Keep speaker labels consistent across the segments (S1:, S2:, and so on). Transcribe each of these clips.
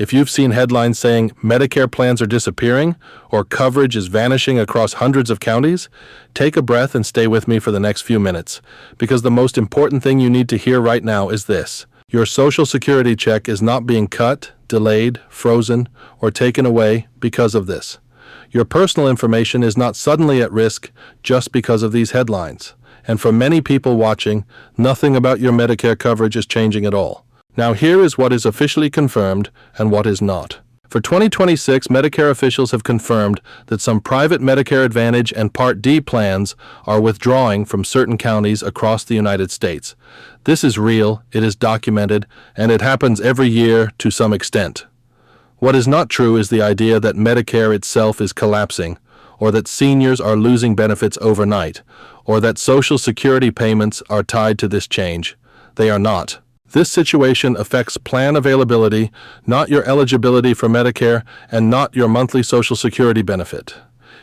S1: If you've seen headlines saying Medicare plans are disappearing or coverage is vanishing across hundreds of counties, take a breath and stay with me for the next few minutes, because the most important thing you need to hear right now is this. Your Social Security check is not being cut, delayed, frozen, or taken away because of this. Your personal information is not suddenly at risk just because of these headlines. And for many people watching, nothing about your Medicare coverage is changing at all. Now here is what is officially confirmed and what is not. For 2026, Medicare officials have confirmed that some private Medicare Advantage and Part D plans are withdrawing from certain counties across the United States. This is real, it is documented, and it happens every year to some extent. What is not true is the idea that Medicare itself is collapsing, or that seniors are losing benefits overnight, or that Social Security payments are tied to this change. They are not. This situation affects plan availability, not your eligibility for Medicare, and not your monthly Social Security benefit.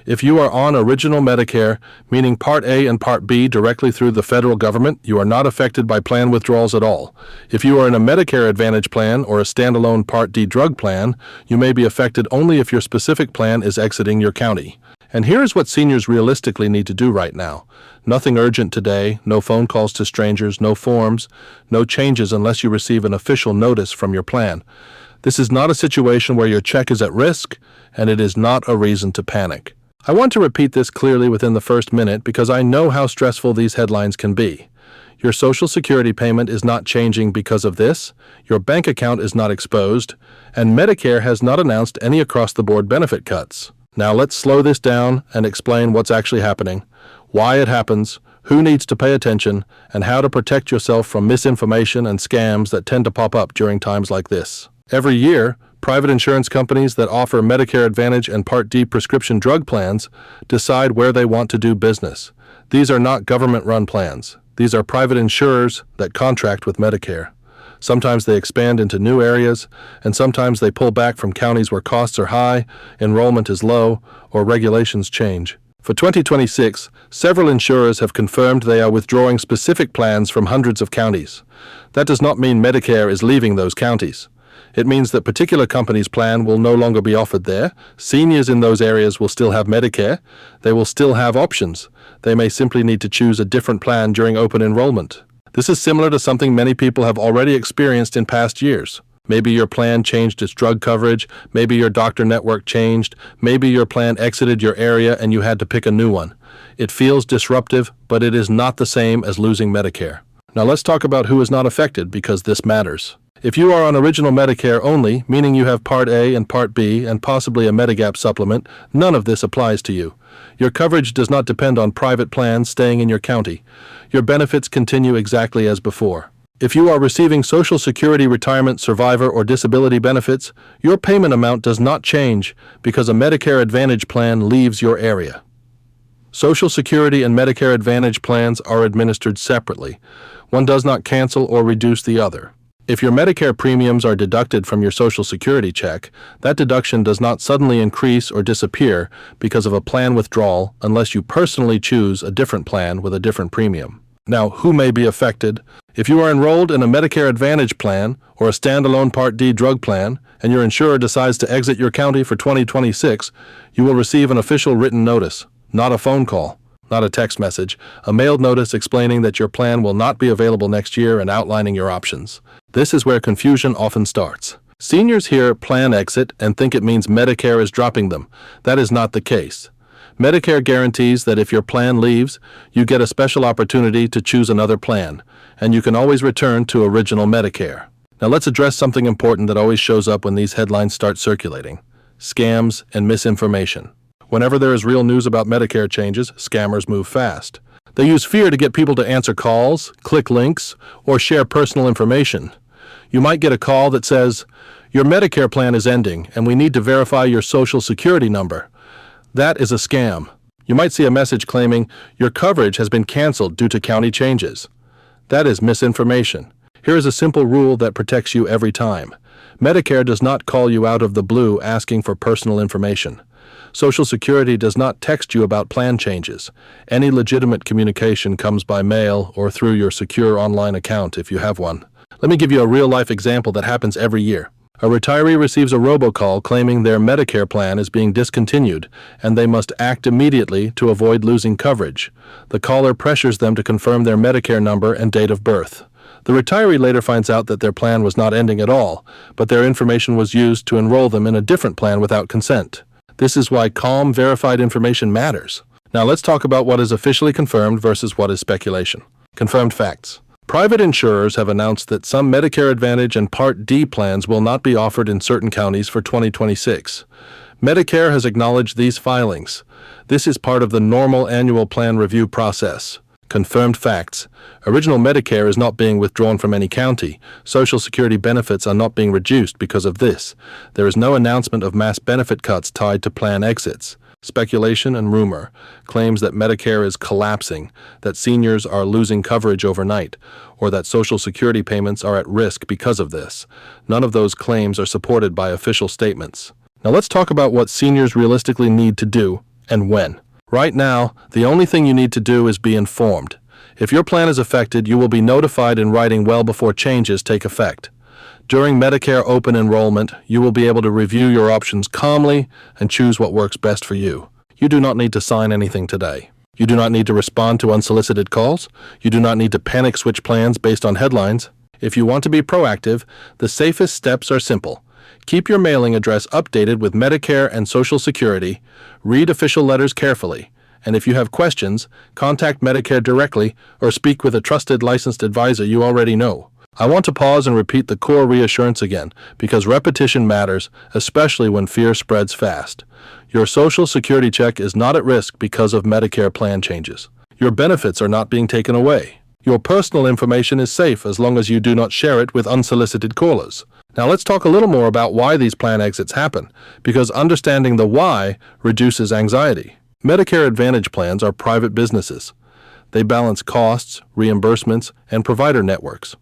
S1: If you are on original Medicare, meaning Part A and Part B directly through the federal government, you are not affected by plan withdrawals at all. If you are in a Medicare Advantage plan or a standalone Part D drug plan, you may be affected only if your specific plan is exiting your county. And here is what seniors realistically need to do right now. Nothing urgent today, no phone calls to strangers, no forms, no changes unless you receive an official notice from your plan. This is not a situation where your check is at risk, and it is not a reason to panic. I want to repeat this clearly within the first minute because I know how stressful these headlines can be. Your Social Security payment is not changing because of this, your bank account is not exposed, and Medicare has not announced any across-the-board benefit cuts. Now let's slow this down and explain what's actually happening, why it happens, who needs to pay attention, and how to protect yourself from misinformation and scams that tend to pop up during times like this. Every year, private insurance companies that offer Medicare Advantage and Part D prescription drug plans decide where they want to do business. These are not government-run plans. These are private insurers that contract with Medicare. Sometimes they expand into new areas, and sometimes they pull back from counties where costs are high, enrollment is low, or regulations change. For 2026, several insurers have confirmed they are withdrawing specific plans from hundreds of counties. That does not mean Medicare is leaving those counties. It means that particular companies' plan will no longer be offered there. Seniors in those areas will still have Medicare. They will still have options. They may simply need to choose a different plan during open enrollment. This is similar to something many people have already experienced in past years. Maybe your plan changed its drug coverage, maybe your doctor network changed, maybe your plan exited your area and you had to pick a new one. It feels disruptive, but it is not the same as losing Medicare. Now let's talk about who is not affected because this matters. If you are on original Medicare only, meaning you have Part A and Part B and possibly a Medigap supplement, none of this applies to you. Your coverage does not depend on private plans staying in your county. Your benefits continue exactly as before. If you are receiving Social Security retirement, survivor, or disability benefits, your payment amount does not change because a Medicare Advantage plan leaves your area. Social Security and Medicare Advantage plans are administered separately. One does not cancel or reduce the other. If your Medicare premiums are deducted from your Social Security check, that deduction does not suddenly increase or disappear because of a plan withdrawal unless you personally choose a different plan with a different premium. Now, who may be affected? If you are enrolled in a Medicare Advantage plan or a standalone Part D drug plan, and your insurer decides to exit your county for 2026, you will receive an official written notice, not a phone call. Not a text message, a mailed notice explaining that your plan will not be available next year and outlining your options. This is where confusion often starts. Seniors hear plan exit and think it means Medicare is dropping them. That is not the case. Medicare guarantees that if your plan leaves, you get a special opportunity to choose another plan, and you can always return to original Medicare. Now let's address something important that always shows up when these headlines start circulating: scams and misinformation. Whenever there is real news about Medicare changes, scammers move fast. They use fear to get people to answer calls, click links, or share personal information. You might get a call that says, "Your Medicare plan is ending, and we need to verify your Social Security number." That is a scam. You might see a message claiming, "Your coverage has been canceled due to county changes." That is misinformation. Here is a simple rule that protects you every time. Medicare does not call you out of the blue asking for personal information. Social Security does not text you about plan changes. Any legitimate communication comes by mail or through your secure online account if you have one. Let me give you a real-life example that happens every year. A retiree receives a robocall claiming their Medicare plan is being discontinued and they must act immediately to avoid losing coverage. The caller pressures them to confirm their Medicare number and date of birth. The retiree later finds out that their plan was not ending at all, but their information was used to enroll them in a different plan without consent. This is why calm, verified information matters. Now let's talk about what is officially confirmed versus what is speculation. Confirmed facts. Private insurers have announced that some Medicare Advantage and Part D plans will not be offered in certain counties for 2026. Medicare has acknowledged these filings. This is part of the normal annual plan review process. Confirmed facts. Original Medicare is not being withdrawn from any county. Social Security benefits are not being reduced because of this. There is no announcement of mass benefit cuts tied to plan exits. Speculation and rumor. Claims that Medicare is collapsing, that seniors are losing coverage overnight, or that Social Security payments are at risk because of this. None of those claims are supported by official statements. Now let's talk about what seniors realistically need to do and when. Right now, the only thing you need to do is be informed. If your plan is affected, you will be notified in writing well before changes take effect. During Medicare open enrollment, you will be able to review your options calmly and choose what works best for you. You do not need to sign anything today. You do not need to respond to unsolicited calls. You do not need to panic switch plans based on headlines. If you want to be proactive, the safest steps are simple. Keep your mailing address updated with Medicare and Social Security. Read official letters carefully. And if you have questions, contact Medicare directly or speak with a trusted licensed advisor you already know. I want to pause and repeat the core reassurance again, because repetition matters, especially when fear spreads fast. Your Social Security check is not at risk because of Medicare plan changes. Your benefits are not being taken away. Your personal information is safe as long as you do not share it with unsolicited callers. Now let's talk a little more about why these plan exits happen, because understanding the why reduces anxiety. Medicare Advantage plans are private businesses. They balance costs, reimbursements, and provider networks.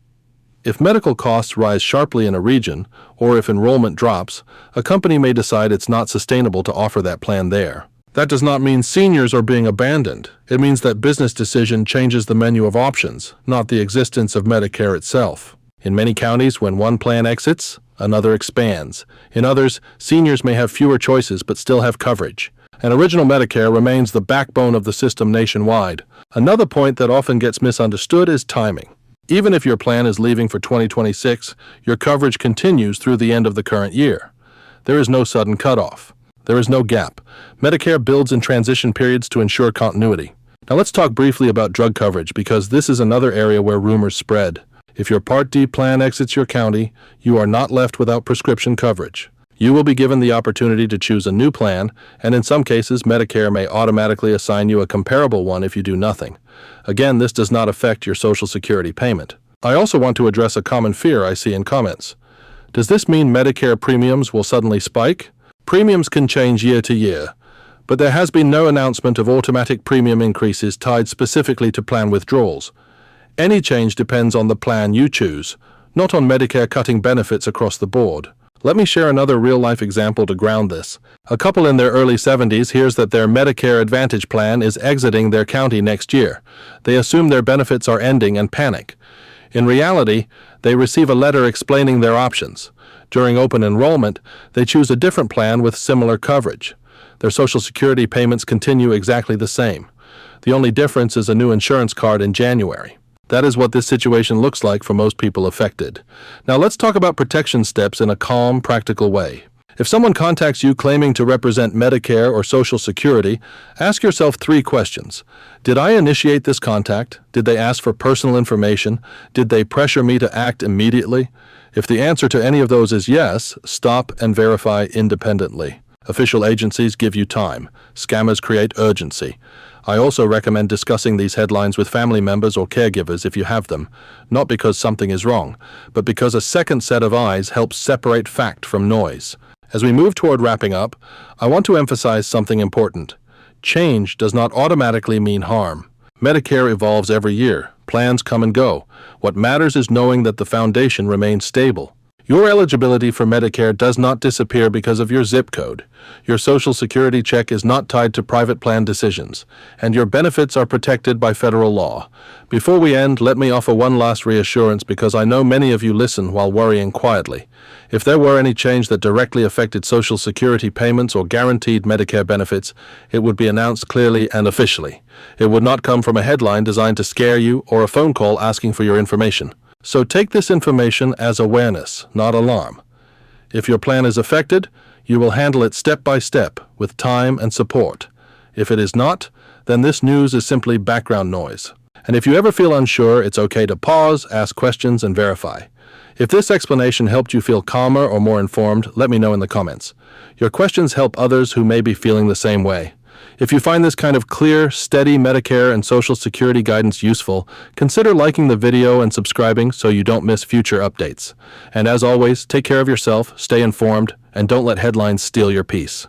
S1: If medical costs rise sharply in a region, or if enrollment drops, a company may decide it's not sustainable to offer that plan there. That does not mean seniors are being abandoned. It means that business decision changes the menu of options, not the existence of Medicare itself. In many counties, when one plan exits, another expands. In others, seniors may have fewer choices but still have coverage. And original Medicare remains the backbone of the system nationwide. Another point that often gets misunderstood is timing. Even if your plan is leaving for 2026, your coverage continues through the end of the current year. There is no sudden cutoff. There is no gap. Medicare builds in transition periods to ensure continuity. Now let's talk briefly about drug coverage, because this is another area where rumors spread. If your Part D plan exits your county, you are not left without prescription coverage. You will be given the opportunity to choose a new plan, and in some cases, Medicare may automatically assign you a comparable one if you do nothing. Again, this does not affect your Social Security payment. I also want to address a common fear I see in comments. Does this mean Medicare premiums will suddenly spike? Premiums can change year to year, but there has been no announcement of automatic premium increases tied specifically to plan withdrawals. Any change depends on the plan you choose, not on Medicare cutting benefits across the board. Let me share another real-life example to ground this. A couple in their early 70s hears that their Medicare Advantage plan is exiting their county next year. They assume their benefits are ending and panic. In reality, they receive a letter explaining their options. During open enrollment, they choose a different plan with similar coverage. Their Social Security payments continue exactly the same. The only difference is a new insurance card in January. That is what this situation looks like for most people affected. Now let's talk about protection steps in a calm, practical way. If someone contacts you claiming to represent Medicare or Social Security, ask yourself 3 questions. Did I initiate this contact? Did they ask for personal information? Did they pressure me to act immediately? If the answer to any of those is yes, stop and verify independently. Official agencies give you time. Scammers create urgency. I also recommend discussing these headlines with family members or caregivers if you have them, not because something is wrong, but because a second set of eyes helps separate fact from noise. As we move toward wrapping up, I want to emphasize something important. Change does not automatically mean harm. Medicare evolves every year. Plans come and go. What matters is knowing that the foundation remains stable. Your eligibility for Medicare does not disappear because of your zip code. Your Social Security check is not tied to private plan decisions, and your benefits are protected by federal law. Before we end, let me offer one last reassurance, because I know many of you listen while worrying quietly. If there were any change that directly affected Social Security payments or guaranteed Medicare benefits, it would be announced clearly and officially. It would not come from a headline designed to scare you or a phone call asking for your information. So take this information as awareness, not alarm. If your plan is affected, you will handle it step by step with time and support. If it is not, then this news is simply background noise. And if you ever feel unsure, it's okay to pause, ask questions, and verify. If this explanation helped you feel calmer or more informed, let me know in the comments. Your questions help others who may be feeling the same way. If you find this kind of clear, steady Medicare and Social Security guidance useful, consider liking the video and subscribing so you don't miss future updates. And as always, take care of yourself, stay informed, and don't let headlines steal your peace.